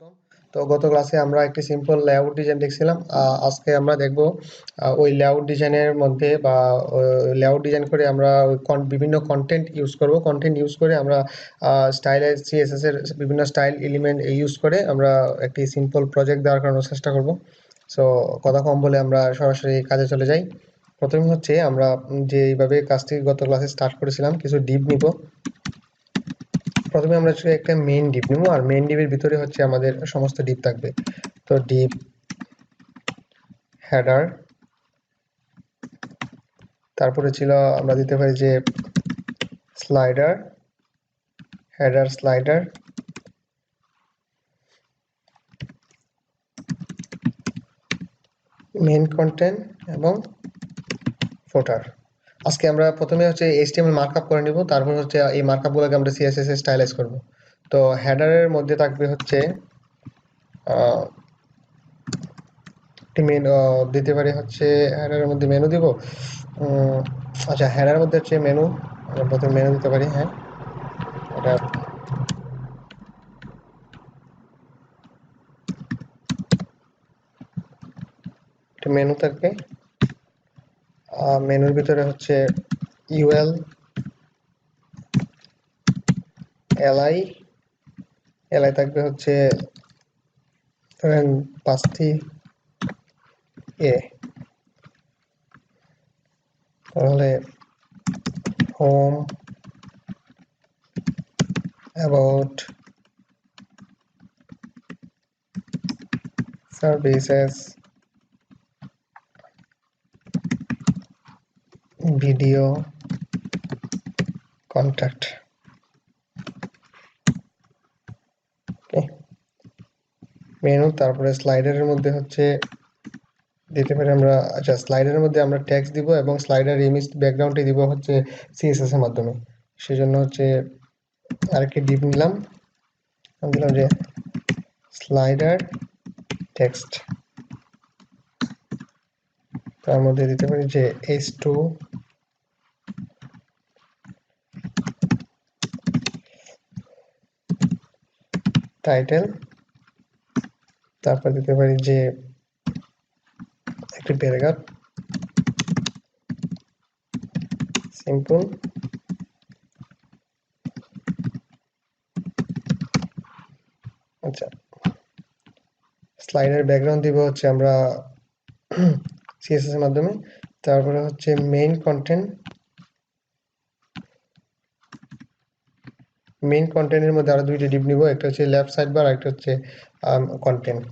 স্বাগতম। তো গত ক্লাসে আমরা একটি সিম্পল লেআউট ডিজাইন দেখছিলাম। আজকে আমরা দেখব ওই লেআউট ডিজাইনের মধ্যে বা লেআউট ডিজাইন করে আমরা বিভিন্ন কন্টেন্ট ইউজ করব। কন্টেন্ট ইউজ করে আমরা স্টাইলের সিএসএস এর বিভিন্ন স্টাইল এলিমেন্ট ইউজ করে আমরা একটি সিম্পল প্রজেক্ট দাঁড় করানোর চেষ্টা করব। সো কথা কম বলে আমরা সরাসরি কাজে চলে যাই। প্রথমে হচ্ছে আমরা যেভাবে কাজটি গত ক্লাসে স্টার্ট করেছিলাম, কিছু ডিপ নিব। প্রথমে আমরা একটা মেইন ডিপ নেব, আর মেইন ডিপের ভিতরে হচ্ছে আমাদের সমস্ত ডিপ থাকবে। তো ডিপ হেডার, তারপরে ছিল আমরা দিতে পারি যে slider, header slider, main content এবং ফুটার। আজকে আমরা প্রথমে হচ্ছে এইচটিএমএল মার্কআপ করে নিব, তারপর হচ্ছে এই মার্কআপগুলোকে আমরা সিএসএস এ স্টাইলাইজ করব। তো হেডারের মধ্যে থাকবে হচ্ছে মেনু দিতে পারি, হচ্ছে হেডারের মধ্যে মেনু দিব। আচ্ছা, হেডারের মধ্যে হচ্ছে মেনু, আমরা প্রথমে মেনু দিতে পারি। হ্যাঁ, এটা মেনু থাকবে। মেনুর ভিতরে হচ্ছে ইউএল, এলআই, এলআই থাকবে হচ্ছে ধরেন 5টি এ, তাহলে home, about, services, video, contact. Menu, তারপরে স্লাইডারের মধ্যে হচ্ছে দিতে পারি আমরা, আচ্ছা স্লাইডারের মধ্যে আমরা টেক্সট দিব এবং স্লাইডার ইমেজ ব্যাকগ্রাউন্ডে দিব হচ্ছে সিএসএস এর মাধ্যমে। সেজন্য হচ্ছে আরেকটি ডিপ নিলাম, দিলাম যে স্লাইডার টেক্সট, তার মধ্যে দিতে পারি যে h2 টাইটেল, তারপর দিতে পারি যে একটি প্যারাগ্রাফ, সিম্পল। আচ্ছা, স্লাইডার ব্যাকগ্রাউন্ড দিব হচ্ছে আমরা সিএসএস এর মাধ্যমে। তারপরে হচ্ছে মেইন কন্টেন্ট, মেইন কন্টেন্টের মধ্যে আরো দুইটা ডিপ নিব, একটা হচ্ছে লেফট সাইড বার, একটা হচ্ছে কন্টেন্ট,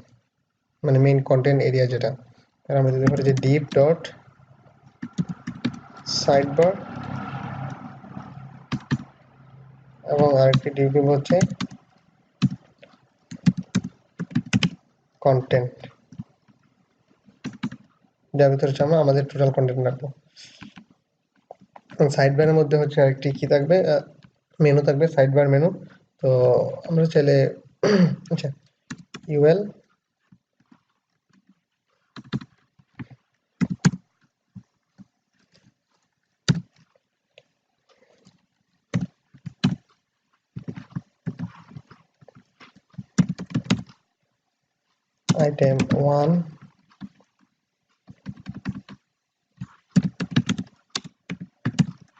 মানে মেইন কন্টেন্ট এরিয়া যেটা। আর আমরা দিতে পারি যে ডিপ ডট সাইড বার, এবং আরেকটি ডিপ নিব হচ্ছে কন্টেন্ট, যার ভিতরে হচ্ছে আমরা আমাদের টোটাল কন্টেন্ট রাখবো। সাইড বারের মধ্যে হচ্ছে আরেকটি কি থাকবে, মেনু থাকবে, সাইড বার মেনু। তো আমরা চাইলে আচ্ছা ইউএল item 1,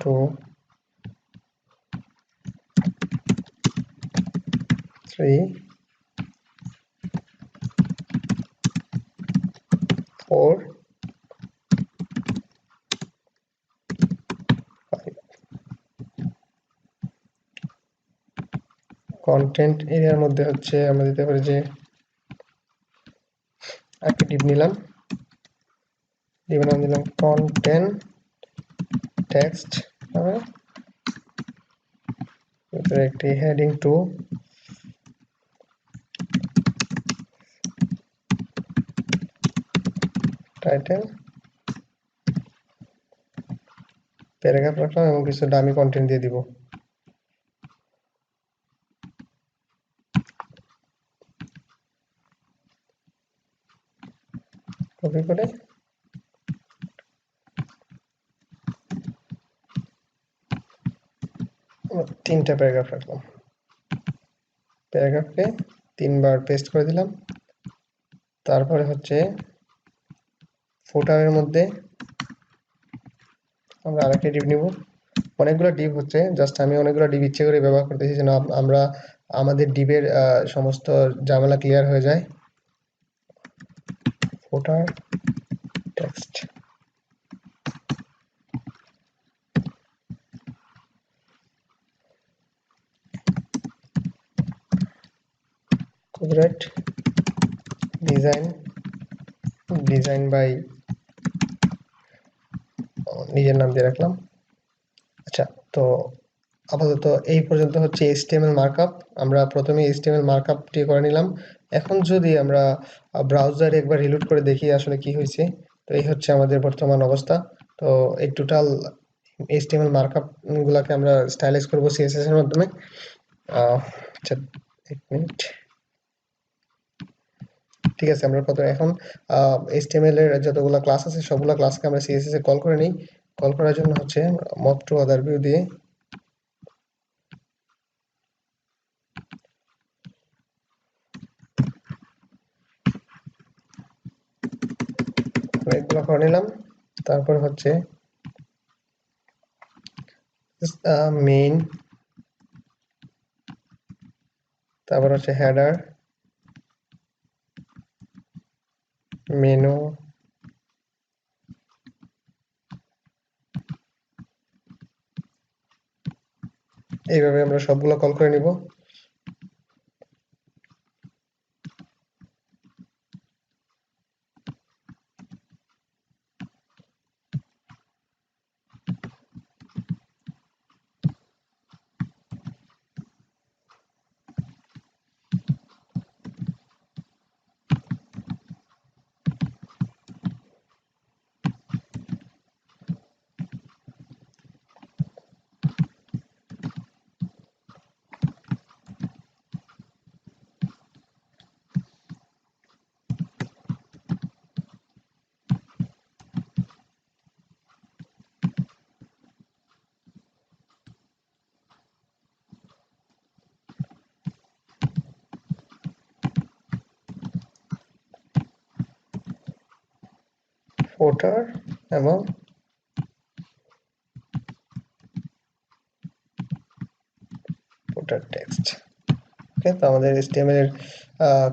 2, 3, 4, 5। কন্টেন্ট এরিয়ার মধ্যে হচ্ছে আমরা দিতে পারি যে একটা ডিপ নিলাম, ডিপ নাম দিলাম কন্টেন্ট টেক্সট, একটি হেডিং 2, টাইটেল, প্যারাগ্রাফ রাখলাম এবং কিছু ডামি কন্টেন্ট দিয়ে দিব। কপি করে তিনটা প্যারাগ্রাফ রাখলাম, প্যারাগ্রাফকে 3 বার পেস্ট করে দিলাম। তারপরে হচ্ছে ফুটারের মধ্যে আমরা আরেকটা ডিভ নিব। অনেকগুলো ডিভ হচ্ছে, জাস্ট আমি অনেকগুলো ডিভ ইচ্ছে করে ব্যবহার করতেছি যেন আমরা আমাদের ডিভের সমস্ত ঝামেলা ক্লিয়ার হয়ে যায়। ফুটার টেক্সট কপিরাইট ডিজাইন বাই নিজের নাম দিয়ে রাখলাম। আচ্ছা, তো আপাতত এই পর্যন্ত হচ্ছে HTML মার্কআপ। আমরা প্রথমে HTML মার্কআপটি করে নিলাম। এখন যদি আমরা ব্রাউজারে একবার রিলোড করে দেখি আসলে কি হয়েছে। তো এই হচ্ছে আমাদের বর্তমান অবস্থা। তো এই টোটাল HTML মার্কআপ গুলাকে আমরা স্টাইলাইজ করব CSS এর মাধ্যমে। আচ্ছা, 1 মিনিট। ঠিক আছে, আমরা এখন HTML এর যতগুলো ক্লাস আছে সবগুলো ক্লাসকে আমরা CSS এ কল করে নিই। কল করার জন্য হচ্ছে move to other view দিয়ে এগুলো করে নিলাম। তারপর হচ্ছে মেইন, তারপর হচ্ছে হেডার, মেনু, এইভাবে আমরা সবগুলো কল করে নিব। ফুটার এবং ফুটার টেক্সট। ওকে, তো আমাদের HTML এর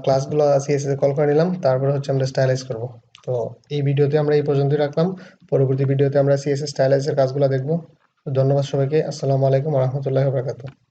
ক্লাসগুলো CSS এ কল করে নিলাম। তারপর হচ্ছে আমরা স্টাইলাইজ করব। তো এই ভিডিওতে আমরা এই পর্যন্তই রাখলাম। পরবর্তী ভিডিওতে আমরা CSS স্টাইলাইজের কাজগুলো দেখব। ধন্যবাদ সবাইকে। আসসালামু আলাইকুম ওয়া রাহমাতুল্লাহি ওয়া বারাকাতুহু।